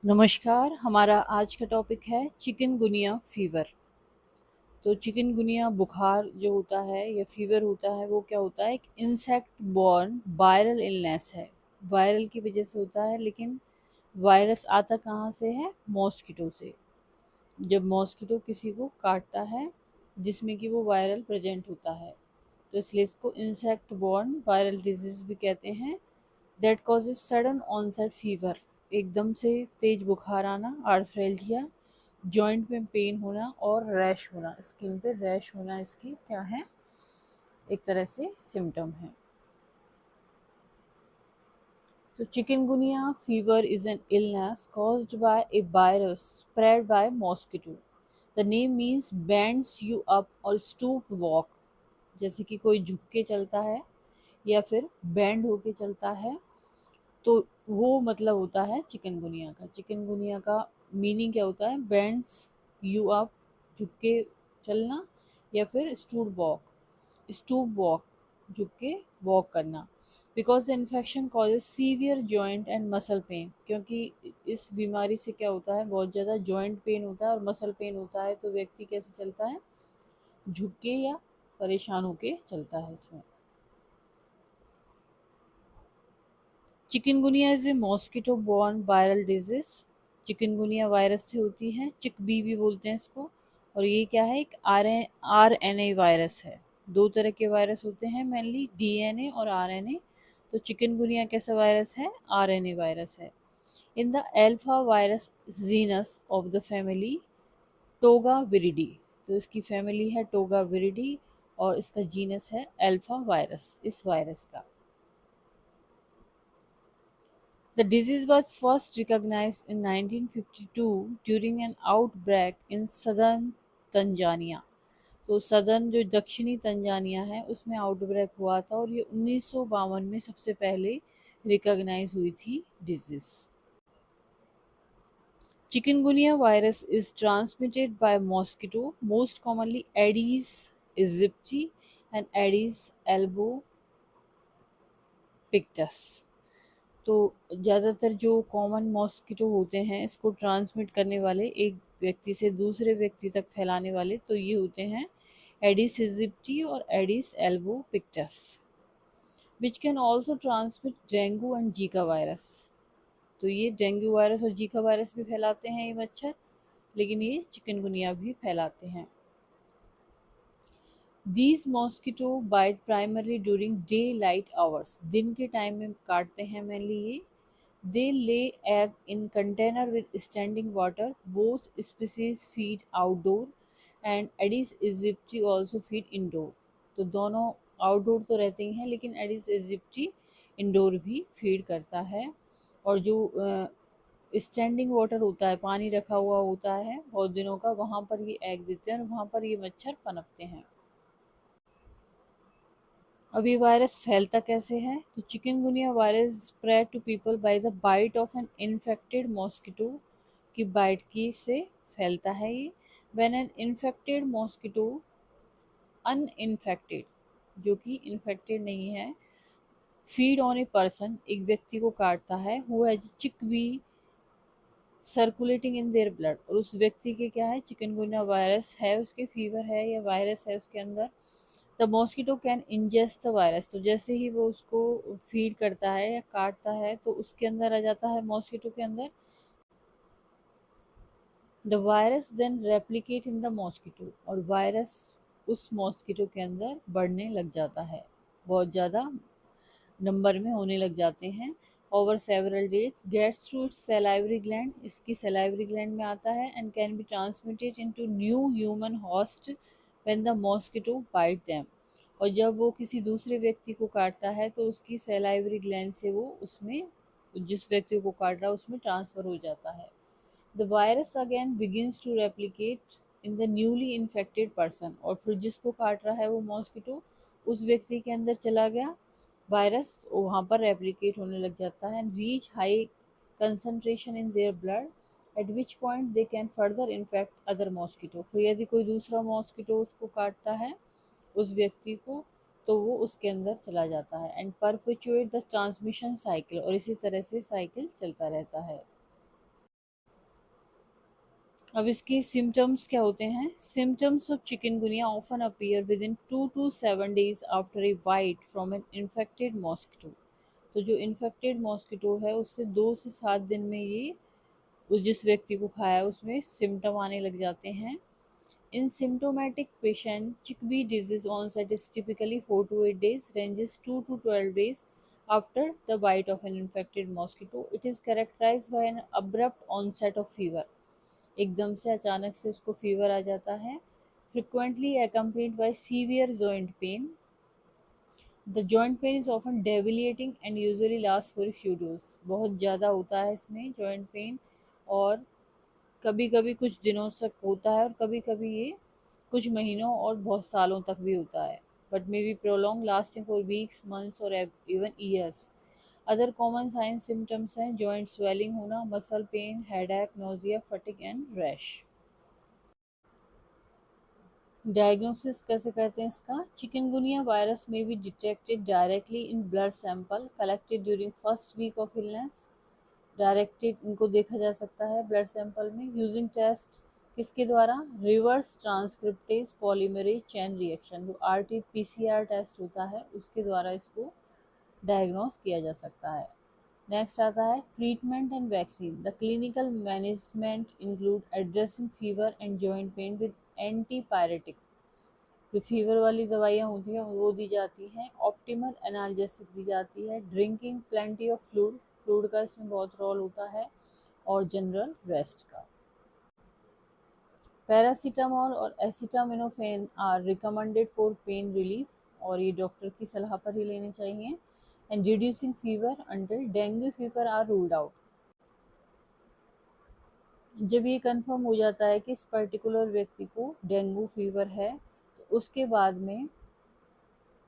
नमस्कार, हमारा आज का टॉपिक है चिकनगुनिया फीवर। तो चिकनगुनिया बुखार जो होता है या फीवर होता है वो क्या होता है, एक इंसेक्ट बॉर्न वायरल इलनेस है। वायरल की वजह से होता है, लेकिन वायरस आता कहाँ से है? मॉस्किटो से। जब मॉस्किटो किसी को काटता है जिसमें कि वो वायरल प्रेजेंट होता है, तो इसलिए इसको इंसेक्ट बॉर्न वायरल डिजीज भी कहते हैं। That causes sudden onset fever, एकदम से तेज बुखार आना, आर्थ्रेल्जिया, जॉइंट में पेन होना और रैश होना, स्किन पे रैश होना, इसकी क्या है, एक तरह से सिम्टम है। तो chikungunya fever is an illness caused by a virus spread by mosquito. The name means bends you up or stoop walk, जैसे कि कोई झुक के चलता है या फिर बैंड होके चलता है, तो वो मतलब होता है चिकनगुनिया का। चिकनगुनिया का मीनिंग क्या होता है? बेंड्स यू अप, झुक के चलना, या फिर स्टूप वॉक, झुक के वॉक करना। Because the infection causes severe joint and muscle pain, क्योंकि इस बीमारी से क्या होता है, बहुत ज़्यादा जॉइंट पेन होता है और मसल पेन होता है, तो व्यक्ति कैसे चलता है? झुक के या परेशान होके चलता है इसमें। Chikungunya is a mosquito borne viral disease. Chikungunya virus से होती है, चिक बी भी बोलते हैं इसको। और ये क्या है? एक आर एन ए वायरस है। दो तरह के वायरस होते हैं मेनली, डीएनए और आरएनए। तो चिकनगुनिया कैसा वायरस है? आरएनए वायरस है। In the alpha virus genus of the family toga viride, तो इसकी फैमिली है टोगा विरिडी और इसका जीनस है एल्फा वायरस, इस वायरस का। The disease was first recognized in 1952 during an outbreak in southern Tanzania. तो सदर्न जो दक्षिणी तंजानिया है उसमें आउटब्रेक हुआ था, और ये 1952 में सबसे पहले रिकॉग्नाइज हुई थी disease. Chikungunya virus is transmitted by mosquito, most commonly Aedes aegypti and Aedes albopictus। तो ज़्यादातर जो कॉमन मॉस्किटो होते हैं, इसको ट्रांसमिट करने वाले, एक व्यक्ति से दूसरे व्यक्ति तक फैलाने वाले, तो ये होते हैं एडिस इजिप्टी और Aedes albopictus. Which can also transmit dengue and Zika virus. तो ये डेंगू वायरस और जीका वायरस भी फैलाते हैं ये मच्छर, लेकिन ये चिकनगुनिया भी फैलाते हैं। These mosquito bite primarily during daylight hours, दिन के टाइम में काटते हैं mainly ये। They lay egg in container with standing water. Both species feed outdoor and Aedes aegypti also feed indoor. तो दोनों आउटडोर तो रहते ही हैं, लेकिन एडिस एजिप्टी इंडोर भी फीड करता है। और जो स्टैंडिंग वाटर होता है, पानी रखा हुआ होता है बहुत दिनों का, वहाँ पर ये एग देते हैं और वहाँ पर ये मच्छर पनपते हैं। अब ये वायरस फैलता कैसे है? तो chikungunya virus spread to people by the bite of an infected mosquito, की बाइट की से फैलता है ये। When an infected mosquito uninfected, जो कि इन्फेक्टेड नहीं है, फीड ऑन ए पर्सन, एक व्यक्ति को काटता है, who has CHIKV circulating in their blood, और उस व्यक्ति के क्या है? चिकनगुनिया वायरस है, उसके फीवर है या वायरस है उसके अंदर। The mosquito can ingest the virus, तो जैसे ही वो उसको फीड करता है या काटता है, तो उसके अंदर आ जाता है मॉस्किटो के अंदर। The virus then replicate in the mosquito, और वायरस उस मॉस्किटो के अंदर बढ़ने लग जाता है, बहुत ज़्यादा नंबर में होने लग जाते हैं। Over several days gets through its salivary gland, इसकी सलाइवरी ग्लैंड में आता है, and can be transmitted into new human host when the mosquito bite them. और जब वो किसी दूसरे व्यक्ति को काटता है, तो उसकी सलाइवरी ग्लैंड से वो उसमें, जिस व्यक्ति को काट रहा है उसमें ट्रांसफ़र हो जाता है। The virus again begins to replicate in the newly infected person, और फिर जिसको काट रहा है वो मॉस्किटो उस व्यक्ति के अंदर चला गया, वायरस वहाँ पर रेप्लिकेट होने लग जाता है, reach high concentration in their blood, eight which point they can further infect other mosquito. फिर यदि कोई दूसरा मॉस्किटो उसको काटता है, उस व्यक्ति को, तो वो उसके अंदर चला जाता है, and perpetuate the transmission cycle, और इसी तरह से साइकिल चलता रहता है। अब इसके सिम्टम्स क्या होते हैं? Symptoms of chikungunya often appear with in 2 to 7 days after a bite from N infected mosquito. तो जो इन्फेक्टेड मॉस्किटो है उससे 2 से 7 दिन में ये उस जिस व्यक्ति को खाया उसमें सिम्टम आने लग जाते हैं। In symptomatic patient, chickpea disease onset is typically 4 to 8 days, ranges 2 to 12 days after the bite of an infected mosquito. It is characterized by an abrupt onset of fever. एकदम से अचानक से उसको फीवर आ जाता है. Frequently accompanied by severe joint pain. The joint pain is often debilitating and usually lasts for a few days. बहुत ज़्यादा होता है इसमें joint pain और कभी कभी कुछ दिनों तक होता है और कभी कभी ये कुछ महीनों और बहुत सालों तक भी होता है, but may be prolong lasting for weeks months और even years. Other common sign symptoms हैं जॉइंट स्वेलिंग होना, muscle pain, headache, nausea, fatigue and rash. Diagnosis कैसे करते हैं इसका? Chikungunya virus may be detected directly in blood sample collected during first week of illness. Detected इनको देखा जा सकता है ब्लड सैंपल में यूजिंग टेस्ट किसके द्वारा? Reverse transcriptase polymerase chain reaction, जो RT-PCR टेस्ट होता है उसके द्वारा इसको डायग्नोस किया जा सकता है। नेक्स्ट आता है treatment and vaccine. The clinical management include addressing fever and joint pain with antipyretic. जो फीवर वाली दवाइयाँ होती हैं वो दी जाती हैं, ऑप्टिमल एनाल्जेसिक दी जाती है, drinking plenty of fluid, fluid का इसमें बहुत रोल होता है, और जनरल रेस्ट का। पैरासीटामोल और acetaminophen are recommended for pain relief, और ये डॉक्टर की सलाह पर ही लेने चाहिए, and reducing fever until dengue fever are ruled out. जब ये कंफर्म हो जाता है कि इस पर्टिकुलर व्यक्ति को डेंगू फीवर है तो उसके बाद में,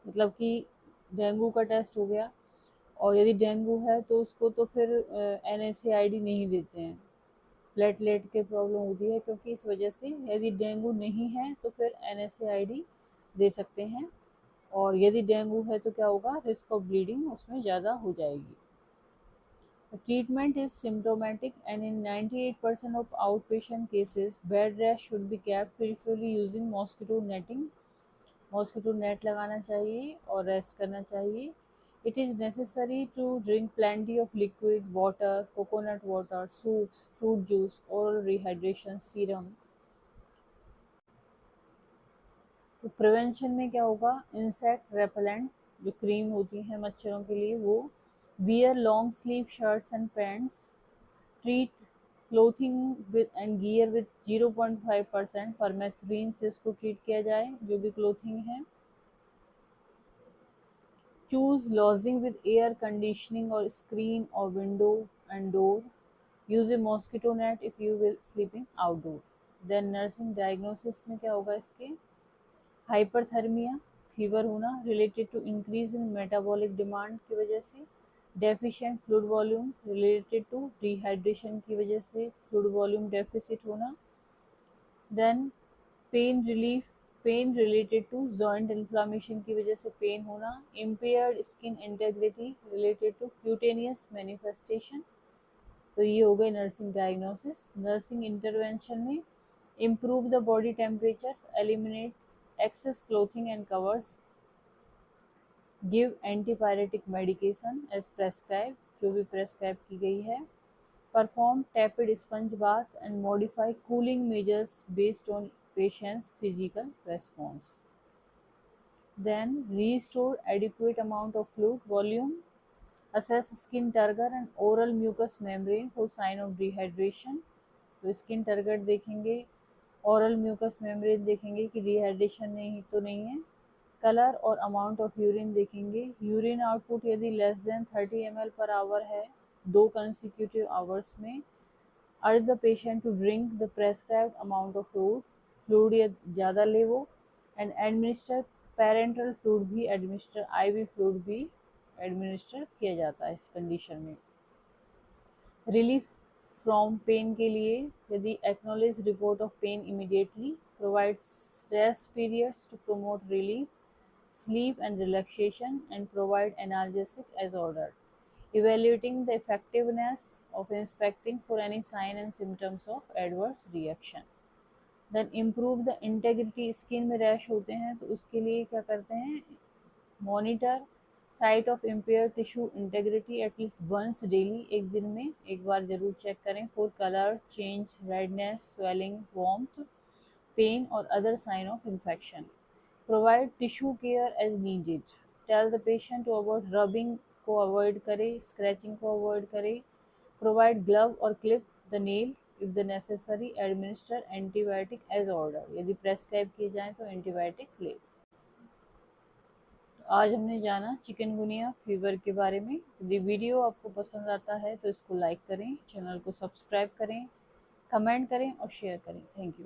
मतलब कि डेंगू का टेस्ट हो गया और यदि डेंगू है तो उसको तो फिर NSAID नहीं देते हैं, प्लेटलेट की प्रॉब्लम होती है, क्योंकि इस वजह से यदि डेंगू नहीं है तो फिर NSAID दे सकते हैं, और यदि डेंगू है तो क्या होगा, रिस्क ऑफ ब्लीडिंग उसमें ज़्यादा हो जाएगी। The treatment is symptomatic, and in 98% of outpatient cases, bed rest should be kept preferably using mosquito netting। Mosquito net लगाना चाहिए और रेस्ट करना चाहिए। It is necessary to drink plenty of liquid water, coconut water, soups, fruit juice, oral rehydration serum. तो prevention में क्या होगा? Insect repellent जो क्रीम होती है मच्छरों के लिए वो, wear long sleeve shirts and pants, treat clothing with and gear with 0.5% permethrin से इसको ट्रीट किया जाए जो भी क्लोथिंग है। Choose lodging with air conditioning or screen or window and door. Use a mosquito net if you will sleeping outdoor. Then nursing diagnosis में क्या होगा इसके? हाइपरथर्मिया, फीवर होना related to increase in metabolic demand की वजह से, deficient fluid volume related to dehydration की वजह से फ्लूइड वॉल्यूम डेफिसिट होना। Then pain relief, pain related to joint inflammation की वजह से पेन होना, impaired skin integrity related to cutaneous manifestation. तो ये हो गए नर्सिंग डायग्नोसिस। नर्सिंग इंटरवेंशन में improve the body temperature, eliminate excess clothing and covers, give antipyretic medication as prescribe, जो भी प्रेस्क्राइब की गई है, perform tepid sponge bath and modify cooling measures based on patient's physical response. Then restore adequate amount of fluid volume, assess skin turgor and oral mucous membrane for sign of dehydration। तो skin turgor देखेंगे, oral mucous membrane देखेंगे कि dehydration नहीं तो नहीं है, colour और amount of urine देखेंगे, यूरिन आउटपुट यदि less than 30 ml per hour है 2 कंसिक्यूटिव आवर्स में, urge the patient to drink the prescribed amount of fluid, fluid या ज़्यादा ले वो, एंड एडमिनिस्टर पेरेंटल फ्लूइड भी एडमिनिस्टर, IV फ्लूइड भी एडमिनिस्टर किया जाता है इस कंडीशन में। रिलीफ फ्रॉम पेन के लिए यदि acknowledge report of pain immediately, provides rest periods to promote relief, sleep and relaxation, and provide analgesic as ordered। evaluating the effectiveness of inspecting for any sign and symptoms of adverse reaction. Then improve the integrity, skin में rash होते हैं तो उसके लिए क्या करते हैं, monitor site of impair tissue integrity at least once daily, एक दिन में एक बार जरूर चेक करें, for colour change, redness, swelling, warmth, pain और other sign of infection. Provide tissue care as needed. Tell the patient to avoid rubbing को avoid करे, स्क्रैचिंग को अवॉइड करे. प्रोवाइड ग्लव और clip the nail if the necessary. Administer antibiotic as order, यदि prescribe किए जाएँ तो antibiotic ले. आज हमने जाना चिकनगुनिया फीवर के बारे में. यदि वीडियो आपको पसंद आता है तो इसको लाइक करें, चैनल को सब्सक्राइब करें, कमेंट करें और शेयर करें. Thank you.